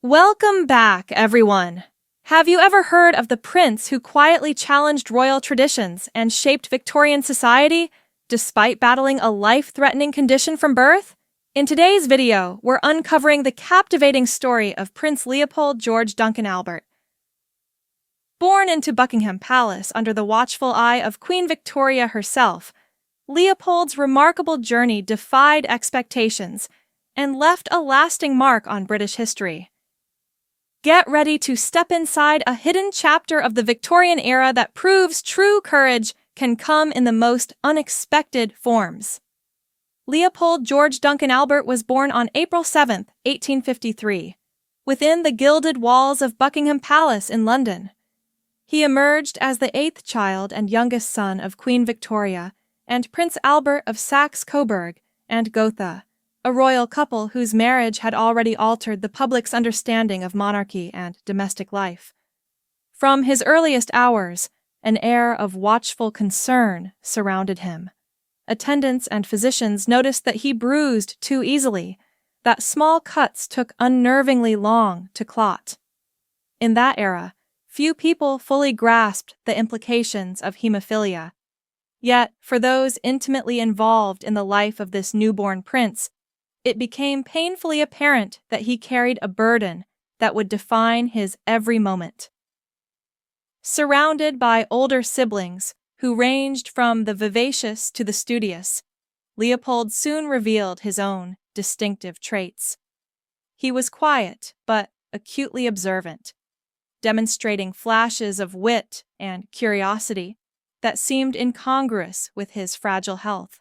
Welcome back, everyone. Have you ever heard of the prince who quietly challenged royal traditions and shaped Victorian society, despite battling a life-threatening condition from birth? In today's video, we're uncovering the captivating story of Prince Leopold George Duncan Albert. Born into Buckingham Palace under the watchful eye of Queen Victoria herself, Leopold's remarkable journey defied expectations and left a lasting mark on British history. Get ready to step inside a hidden chapter of the Victorian era that proves true courage can come in the most unexpected forms. Leopold George Duncan Albert was born on April 7, 1853, within the gilded walls of Buckingham Palace in London. He emerged as the eighth child and youngest son of Queen Victoria and Prince Albert of Saxe-Coburg and Gotha, a royal couple whose marriage had already altered the public's understanding of monarchy and domestic life. From his earliest hours, an air of watchful concern surrounded him. Attendants and physicians noticed that he bruised too easily, that small cuts took unnervingly long to clot. In that era, few people fully grasped the implications of hemophilia. Yet, for those intimately involved in the life of this newborn prince, it became painfully apparent that he carried a burden that would define his every moment. Surrounded by older siblings who ranged from the vivacious to the studious, Leopold soon revealed his own distinctive traits. He was quiet but acutely observant, demonstrating flashes of wit and curiosity that seemed incongruous with his fragile health.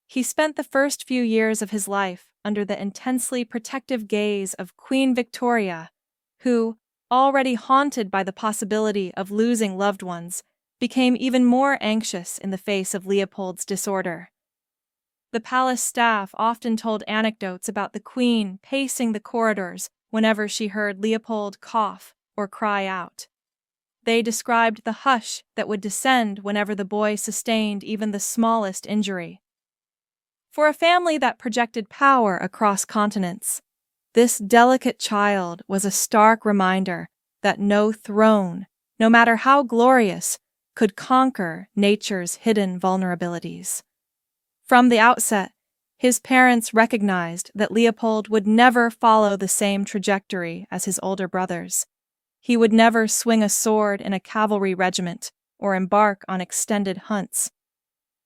He spent the first few years of his life under the intensely protective gaze of Queen Victoria, who, already haunted by the possibility of losing loved ones, became even more anxious in the face of Leopold's disorder. The palace staff often told anecdotes about the Queen pacing the corridors whenever she heard Leopold cough or cry out. They described the hush that would descend whenever the boy sustained even the smallest injury. For a family that projected power across continents, this delicate child was a stark reminder that no throne, no matter how glorious, could conquer nature's hidden vulnerabilities. From the outset, his parents recognized that Leopold would never follow the same trajectory as his older brothers. He would never swing a sword in a cavalry regiment or embark on extended hunts.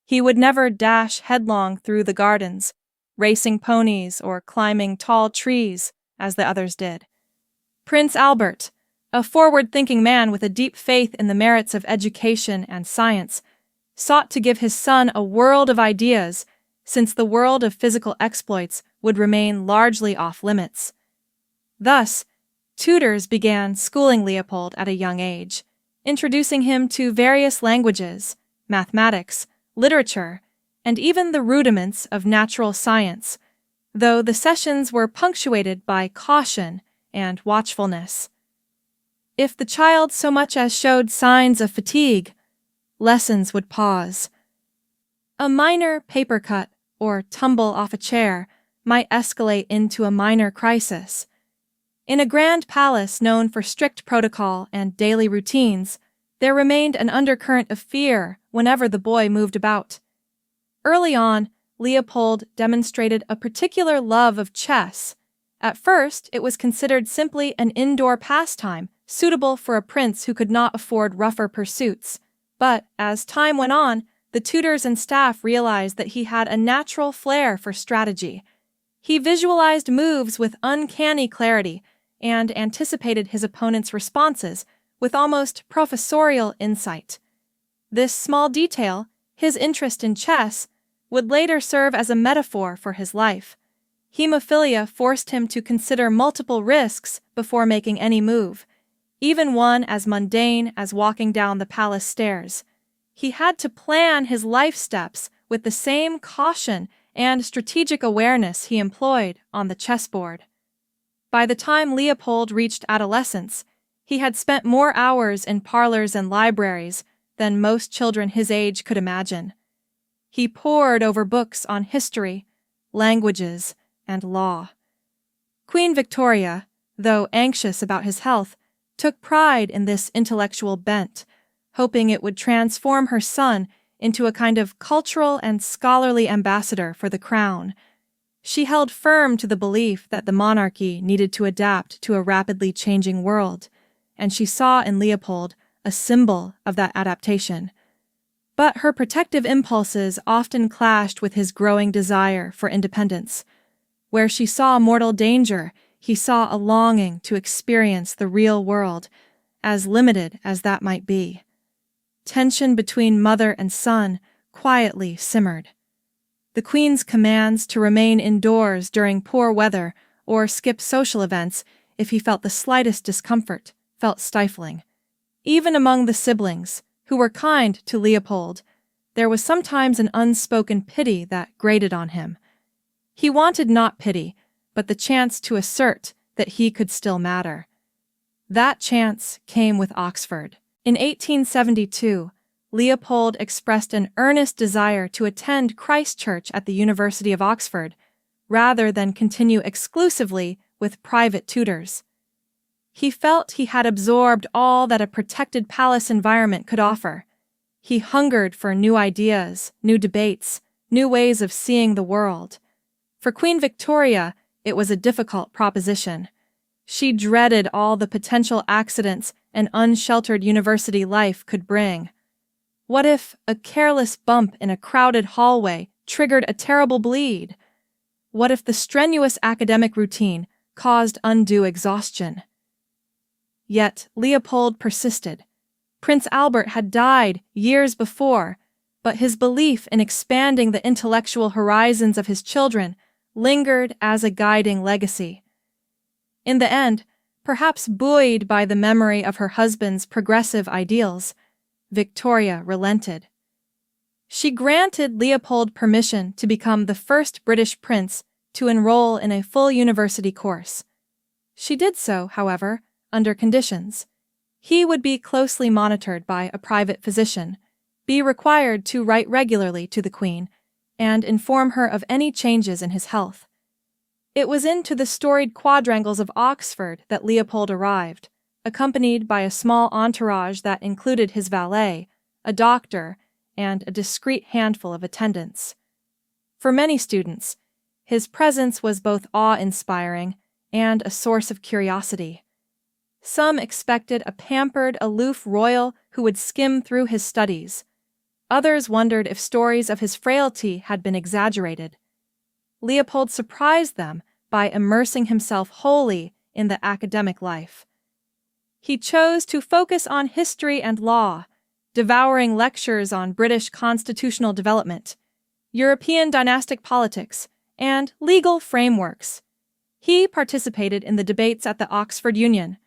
He would never dash headlong through the gardens, racing ponies or climbing tall trees as the others did. Prince Albert, a forward-thinking man with a deep faith in the merits of education and science, sought to give his son a world of ideas, since the world of physical exploits would remain largely off-limits. Thus, tutors began schooling Leopold at a young age, introducing him to various languages, mathematics, literature, and even the rudiments of natural science, though the sessions were punctuated by caution and watchfulness. If the child so much as showed signs of fatigue, lessons would pause. A minor paper cut or tumble off a chair might escalate into a minor crisis. In a grand palace known for strict protocol and daily routines, there remained an undercurrent of fear whenever the boy moved about. Early on, Leopold demonstrated a particular love of chess. At first, it was considered simply an indoor pastime, suitable for a prince who could not afford rougher pursuits. But as time went on, the tutors and staff realized that he had a natural flair for strategy. He visualized moves with uncanny clarity and anticipated his opponent's responses with almost professorial insight. This small detail, his interest in chess, would later serve as a metaphor for his life. Hemophilia forced him to consider multiple risks before making any move, even one as mundane as walking down the palace stairs. He had to plan his life steps with the same caution and strategic awareness he employed on the chessboard. By the time Leopold reached adolescence, he had spent more hours in parlors and libraries than most children his age could imagine. He pored over books on history, languages, and law. Queen Victoria, though anxious about his health, took pride in this intellectual bent, hoping it would transform her son into a kind of cultural and scholarly ambassador for the crown. She held firm to the belief that the monarchy needed to adapt to a rapidly changing world, and she saw in Leopold a symbol of that adaptation. But her protective impulses often clashed with his growing desire for independence. Where she saw mortal danger, he saw a longing to experience the real world, as limited as that might be. Tension between mother and son quietly simmered. The Queen's commands to remain indoors during poor weather or skip social events if he felt the slightest discomfort felt stifling. Even among the siblings, who were kind to Leopold, there was sometimes an unspoken pity that grated on him. He wanted not pity, but the chance to assert that he could still matter. That chance came with Oxford. In 1872, Leopold expressed an earnest desire to attend Christ Church at the University of Oxford, rather than continue exclusively with private tutors. He felt he had absorbed all that a protected palace environment could offer. He hungered for new ideas, new debates, new ways of seeing the world. For Queen Victoria, it was a difficult proposition. She dreaded all the potential accidents an unsheltered university life could bring. What if a careless bump in a crowded hallway triggered a terrible bleed? What if the strenuous academic routine caused undue exhaustion? Yet Leopold persisted. Prince Albert had died years before, but his belief in expanding the intellectual horizons of his children lingered as a guiding legacy. In the end, perhaps buoyed by the memory of her husband's progressive ideals, Victoria relented. She granted Leopold permission to become the first British prince to enroll in a full university course. She did so, however, under conditions. He would be closely monitored by a private physician, be required to write regularly to the Queen, and inform her of any changes in his health. It was into the storied quadrangles of Oxford that Leopold arrived, accompanied by a small entourage that included his valet, a doctor, and a discreet handful of attendants. For many students, his presence was both awe-inspiring and a source of curiosity. Some expected a pampered, aloof royal who would skim through his studies. Others wondered if stories of his frailty had been exaggerated. Leopold surprised them by immersing himself wholly in the academic life. He chose to focus on history and law, devouring lectures on British constitutional development, European dynastic politics, and legal frameworks. He participated in the debates at the Oxford Union,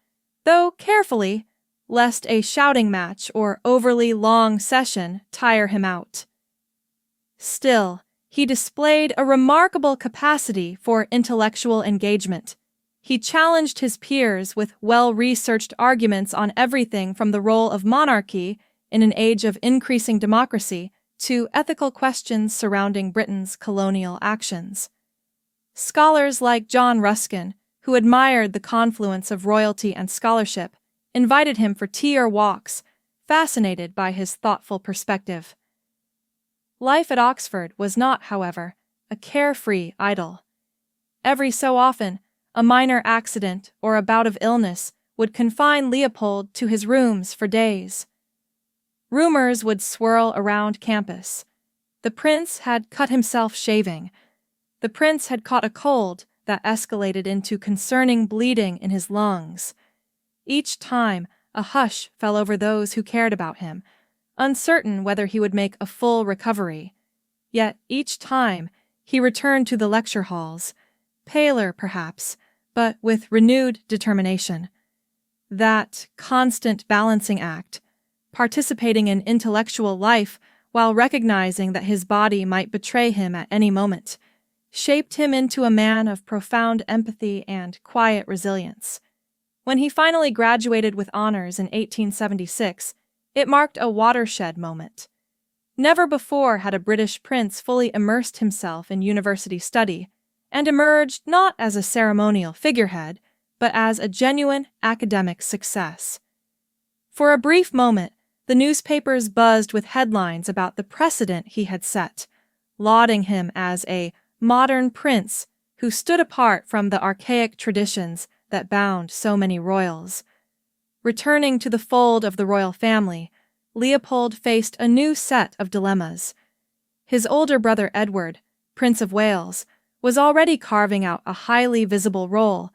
though carefully, lest a shouting match or overly long session tire him out. Still, he displayed a remarkable capacity for intellectual engagement. He challenged his peers with well-researched arguments on everything from the role of monarchy in an age of increasing democracy to ethical questions surrounding Britain's colonial actions. Scholars like John Ruskin, who admired the confluence of royalty and scholarship, invited him for tea or walks, fascinated by his thoughtful perspective. Life at Oxford was not, however, a carefree idyll. Every so often, a minor accident or a bout of illness would confine Leopold to his rooms for days. Rumors would swirl around campus. The prince had cut himself shaving. The prince had caught a cold that escalated into concerning bleeding in his lungs. Each time, a hush fell over those who cared about him, uncertain whether he would make a full recovery. Yet each time, he returned to the lecture halls, paler perhaps, but with renewed determination. That constant balancing act, participating in intellectual life while recognizing that his body might betray him at any moment, shaped him into a man of profound empathy and quiet resilience. When he finally graduated with honors in 1876, it marked a watershed moment. Never before had a British prince fully immersed himself in university study and emerged not as a ceremonial figurehead, but as a genuine academic success. For a brief moment, the newspapers buzzed with headlines about the precedent he had set, lauding him as a modern prince who stood apart from the archaic traditions that bound so many royals. Returning to the fold of the royal family, Leopold faced a new set of dilemmas. His older brother Edward, Prince of Wales, was already carving out a highly visible role,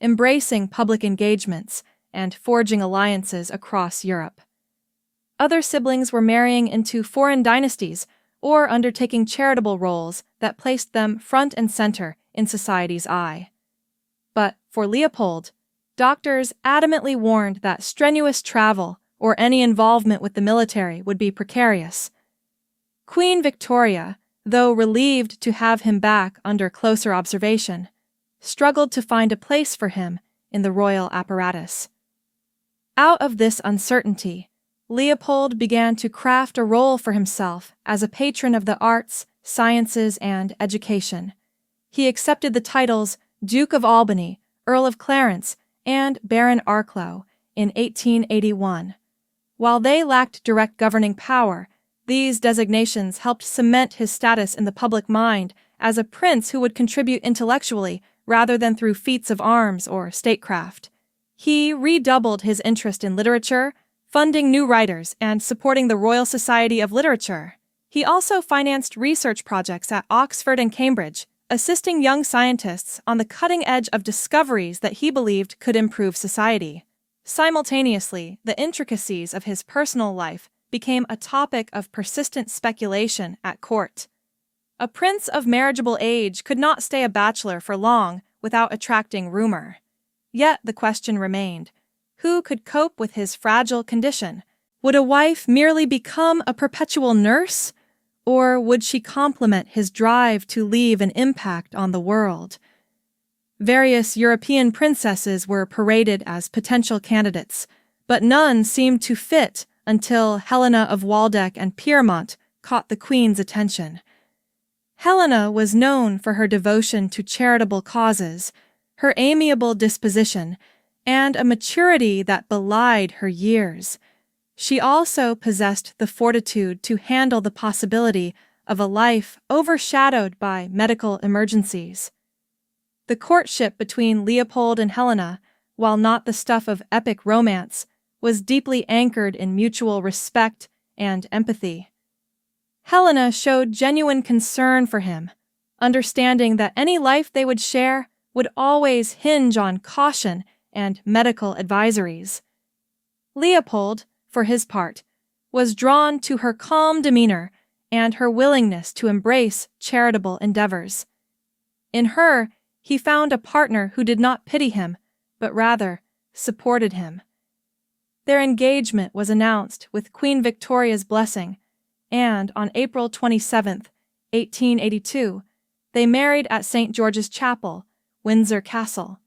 embracing public engagements and forging alliances across Europe. Other siblings were marrying into foreign dynasties or undertaking charitable roles that placed them front and center in society's eye. But for Leopold, doctors adamantly warned that strenuous travel or any involvement with the military would be precarious. Queen Victoria, though relieved to have him back under closer observation, struggled to find a place for him in the royal apparatus. Out of this uncertainty, Leopold began to craft a role for himself as a patron of the arts, sciences, and education. He accepted the titles Duke of Albany, Earl of Clarence, and Baron Arklow in 1881. While they lacked direct governing power, these designations helped cement his status in the public mind as a prince who would contribute intellectually rather than through feats of arms or statecraft. He redoubled his interest in literature, funding new writers and supporting the Royal Society of Literature. He also financed research projects at Oxford and Cambridge, assisting young scientists on the cutting edge of discoveries that he believed could improve society. Simultaneously, the intricacies of his personal life became a topic of persistent speculation at court. A prince of marriageable age could not stay a bachelor for long without attracting rumor. Yet the question remained, who could cope with his fragile condition? Would a wife merely become a perpetual nurse? Or would she complement his drive to leave an impact on the world? Various European princesses were paraded as potential candidates, but none seemed to fit until Helena of Waldeck and Pyrmont caught the Queen's attention. Helena was known for her devotion to charitable causes, her amiable disposition, and a maturity that belied her years. She also possessed the fortitude to handle the possibility of a life overshadowed by medical emergencies. The courtship between Leopold and Helena, while not the stuff of epic romance, was deeply anchored in mutual respect and empathy. Helena showed genuine concern for him, understanding that any life they would share would always hinge on caution and medical advisories. Leopold, for his part, was drawn to her calm demeanor and her willingness to embrace charitable endeavors. In her, he found a partner who did not pity him, but rather supported him. Their engagement was announced with Queen Victoria's blessing, and on April 27, 1882, they married at St. George's Chapel, Windsor Castle.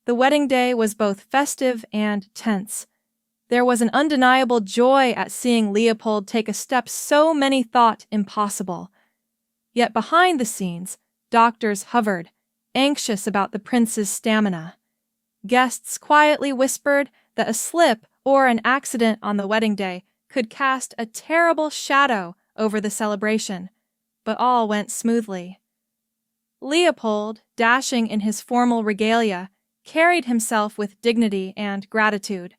The wedding day was both festive and tense. There was an undeniable joy at seeing Leopold take a step so many thought impossible. Yet behind the scenes, doctors hovered, anxious about the prince's stamina. Guests quietly whispered that a slip or an accident on the wedding day could cast a terrible shadow over the celebration, but all went smoothly. Leopold, dashing in his formal regalia, carried himself with dignity and gratitude.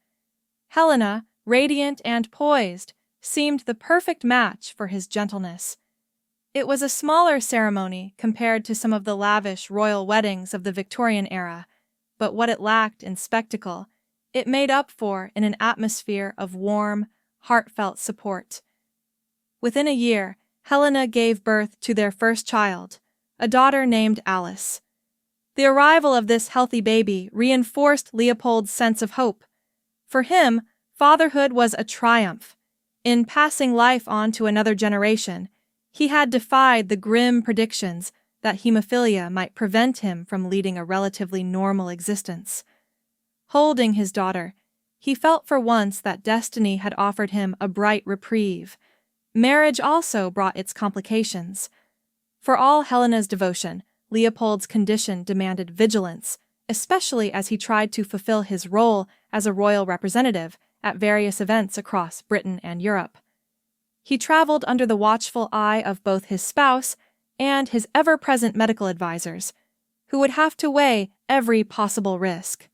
Helena, radiant and poised, seemed the perfect match for his gentleness. It was a smaller ceremony compared to some of the lavish royal weddings of the Victorian era, but what it lacked in spectacle, it made up for in an atmosphere of warm, heartfelt support. Within a year, Helena gave birth to their first child, a daughter named Alice. The arrival of this healthy baby reinforced Leopold's sense of hope. For him, fatherhood was a triumph. In passing life on to another generation, he had defied the grim predictions that hemophilia might prevent him from leading a relatively normal existence. Holding his daughter, he felt for once that destiny had offered him a bright reprieve. Marriage also brought its complications. For all Helena's devotion, Leopold's condition demanded vigilance, especially as he tried to fulfill his role as a royal representative at various events across Britain and Europe. He traveled under the watchful eye of both his spouse and his ever-present medical advisors, who would have to weigh every possible risk,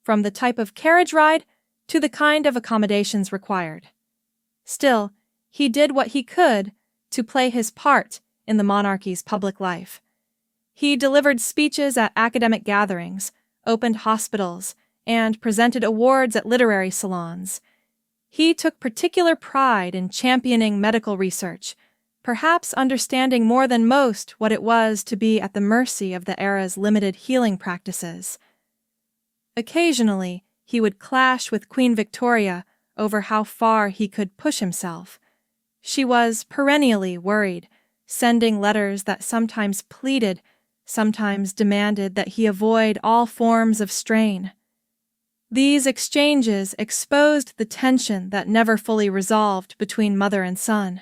from the type of carriage ride to the kind of accommodations required. Still, he did what he could to play his part in the monarchy's public life. He delivered speeches at academic gatherings, opened hospitals, and presented awards at literary salons. He took particular pride in championing medical research, perhaps understanding more than most what it was to be at the mercy of the era's limited healing practices. Occasionally, he would clash with Queen Victoria over how far he could push himself. She was perennially worried, sending letters that sometimes pleaded, sometimes demanded that he avoid all forms of strain. These exchanges exposed the tension that never fully resolved between mother and son.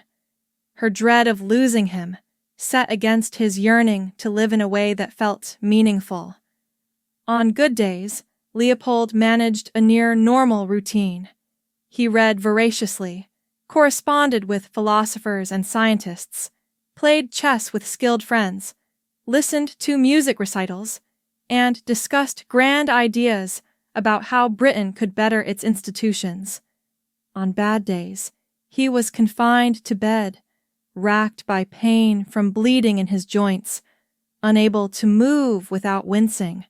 Her dread of losing him, set against his yearning to live in a way that felt meaningful. On good days, Leopold managed a near-normal routine. He read voraciously, corresponded with philosophers and scientists, played chess with skilled friends, listened to music recitals, and discussed grand ideas about how Britain could better its institutions. On bad days, he was confined to bed, racked by pain from bleeding in his joints, unable to move without wincing.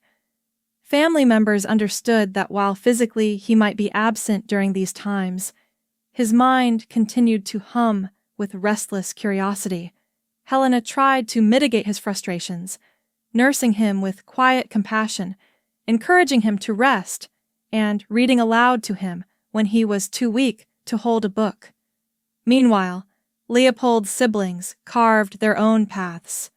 Family members understood that while physically he might be absent during these times, his mind continued to hum with restless curiosity. Helena tried to mitigate his frustrations, nursing him with quiet compassion, encouraging him to rest, and reading aloud to him when he was too weak to hold a book. Meanwhile, Leopold's siblings carved their own paths.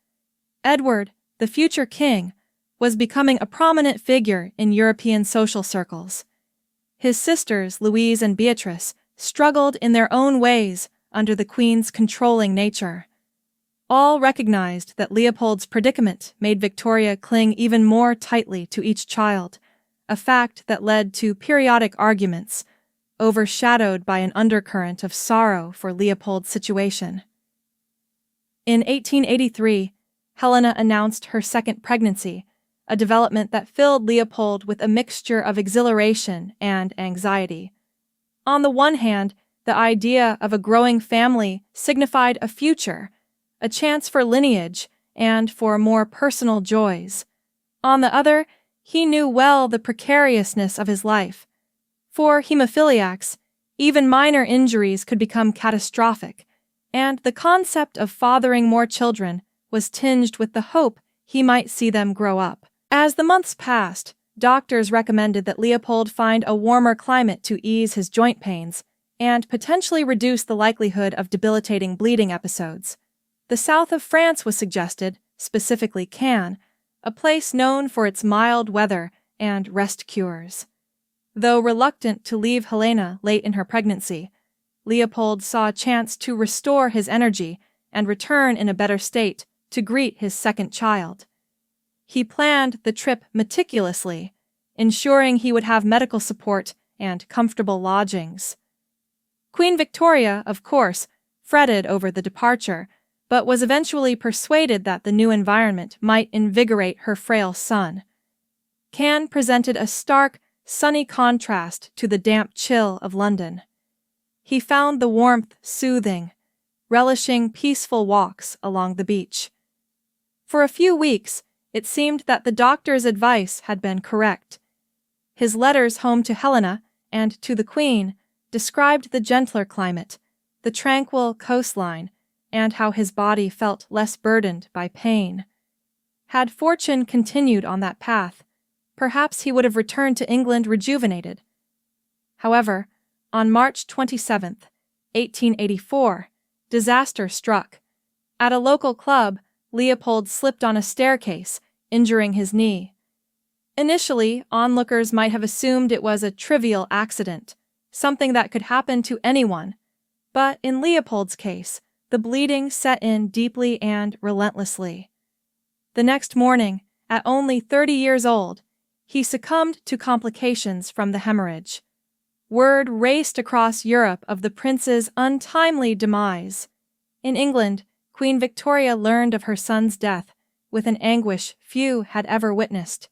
Edward, the future king, was becoming a prominent figure in European social circles. His sisters, Louise and Beatrice, struggled in their own ways under the Queen's controlling nature. All recognized that Leopold's predicament made Victoria cling even more tightly to each child, a fact that led to periodic arguments, overshadowed by an undercurrent of sorrow for Leopold's situation. In 1883, Helena announced her second pregnancy, a development that filled Leopold with a mixture of exhilaration and anxiety. On the one hand, the idea of a growing family signified a future, a chance for lineage, and for more personal joys. On the other, he knew well the precariousness of his life. For hemophiliacs, even minor injuries could become catastrophic, and the concept of fathering more children was tinged with the hope he might see them grow up. As the months passed, doctors recommended that Leopold find a warmer climate to ease his joint pains and potentially reduce the likelihood of debilitating bleeding episodes. The south of France was suggested, specifically Cannes, a place known for its mild weather and rest cures. Though reluctant to leave Helena late in her pregnancy, Leopold saw a chance to restore his energy and return in a better state to greet his second child. He planned the trip meticulously, ensuring he would have medical support and comfortable lodgings. Queen Victoria, of course, fretted over the departure, but was eventually persuaded that the new environment might invigorate her frail son. Cannes presented a stark, sunny contrast to the damp chill of London. He found the warmth soothing, relishing peaceful walks along the beach. For a few weeks, it seemed that the doctor's advice had been correct. His letters home to Helena and to the Queen described the gentler climate, the tranquil coastline, and how his body felt less burdened by pain. Had fortune continued on that path, perhaps he would have returned to England rejuvenated. However, on March 27, 1884, disaster struck. At a local club, Leopold slipped on a staircase, injuring his knee. Initially, onlookers might have assumed it was a trivial accident, something that could happen to anyone. But in Leopold's case, the bleeding set in deeply and relentlessly. The next morning, at only 30 years old, he succumbed to complications from the hemorrhage. Word raced across Europe of the prince's untimely demise. In England, Queen Victoria learned of her son's death with an anguish few had ever witnessed.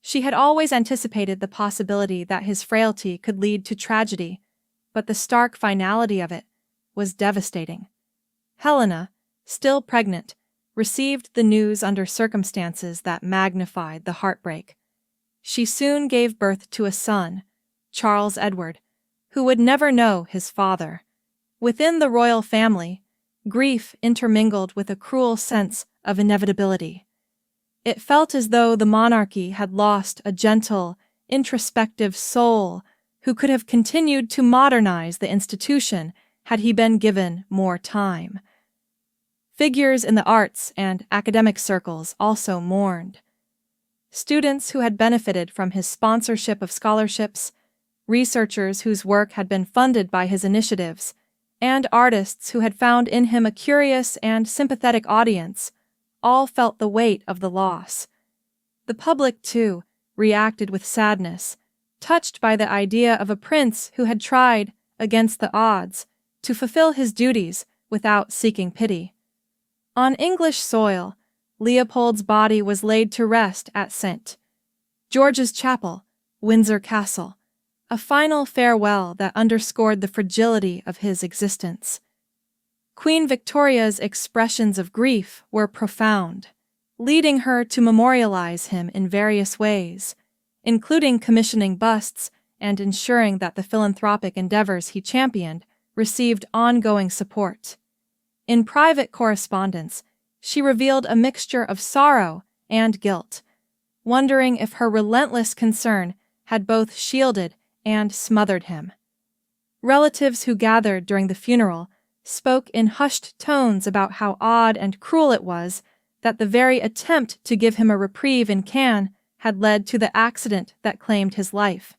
She had always anticipated the possibility that his frailty could lead to tragedy, but the stark finality of it was devastating. Helena, still pregnant, received the news under circumstances that magnified the heartbreak. She soon gave birth to a son, Charles Edward, who would never know his father. Within the royal family, grief intermingled with a cruel sense of inevitability. It felt as though the monarchy had lost a gentle, introspective soul who could have continued to modernize the institution had he been given more time. Figures in the arts and academic circles also mourned. Students who had benefited from his sponsorship of scholarships, researchers whose work had been funded by his initiatives, and artists who had found in him a curious and sympathetic audience, all felt the weight of the loss. The public, too, reacted with sadness, touched by the idea of a prince who had tried, against the odds, to fulfill his duties without seeking pity. On English soil, Leopold's body was laid to rest at St. George's Chapel, Windsor Castle, a final farewell that underscored the fragility of his existence. Queen Victoria's expressions of grief were profound, leading her to memorialize him in various ways, including commissioning busts and ensuring that the philanthropic endeavors he championed received ongoing support. In private correspondence, she revealed a mixture of sorrow and guilt, wondering if her relentless concern had both shielded and smothered him. Relatives who gathered during the funeral spoke in hushed tones about how odd and cruel it was that the very attempt to give him a reprieve in Cannes had led to the accident that claimed his life.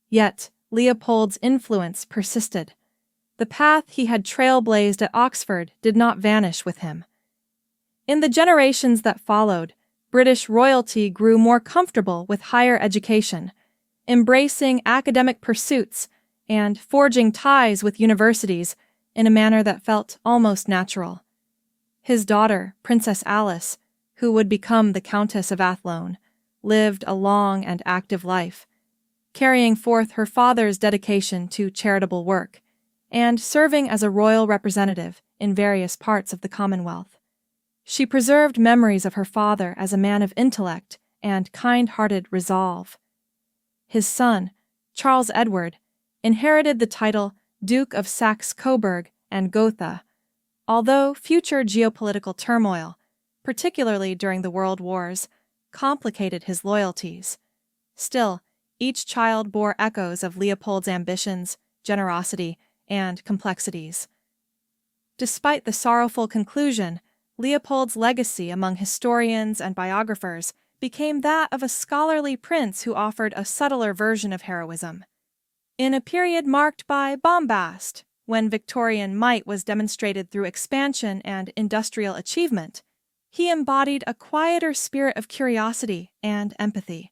Yet Leopold's influence persisted. The path he had trailblazed at Oxford did not vanish with him. In the generations that followed, British royalty grew more comfortable with higher education, embracing academic pursuits and forging ties with universities in a manner that felt almost natural. His daughter, Princess Alice, who would become the Countess of Athlone, lived a long and active life, carrying forth her father's dedication to charitable work and serving as a royal representative in various parts of the Commonwealth. She preserved memories of her father as a man of intellect and kind-hearted resolve. His son, Charles Edward, inherited the title Duke of Saxe-Coburg and Gotha, although future geopolitical turmoil, particularly during the World Wars, complicated his loyalties. Still, each child bore echoes of Leopold's ambitions, generosity, and complexities. Despite the sorrowful conclusion, Leopold's legacy among historians and biographers became that of a scholarly prince who offered a subtler version of heroism. In a period marked by bombast, when Victorian might was demonstrated through expansion and industrial achievement, he embodied a quieter spirit of curiosity and empathy.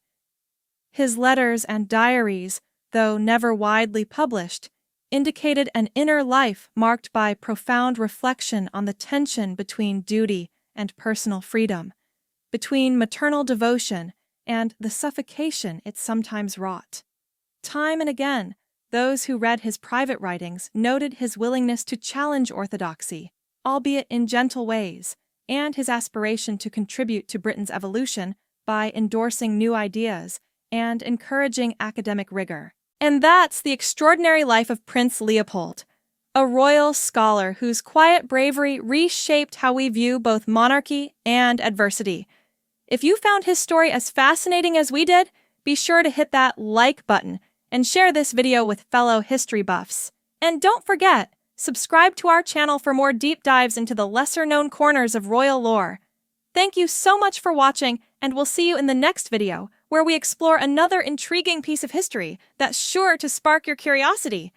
His letters and diaries, though never widely published, indicated an inner life marked by profound reflection on the tension between duty and personal freedom, between maternal devotion and the suffocation it sometimes wrought. Time and again, those who read his private writings noted his willingness to challenge orthodoxy, albeit in gentle ways, and his aspiration to contribute to Britain's evolution by endorsing new ideas and encouraging academic rigor. And that's the extraordinary life of Prince Leopold, a royal scholar whose quiet bravery reshaped how we view both monarchy and adversity. If you found his story as fascinating as we did, be sure to hit that like button and share this video with fellow history buffs. And don't forget, subscribe to our channel for more deep dives into the lesser-known corners of royal lore. Thank you so much for watching, and we'll see you in the next video, where we explore another intriguing piece of history that's sure to spark your curiosity.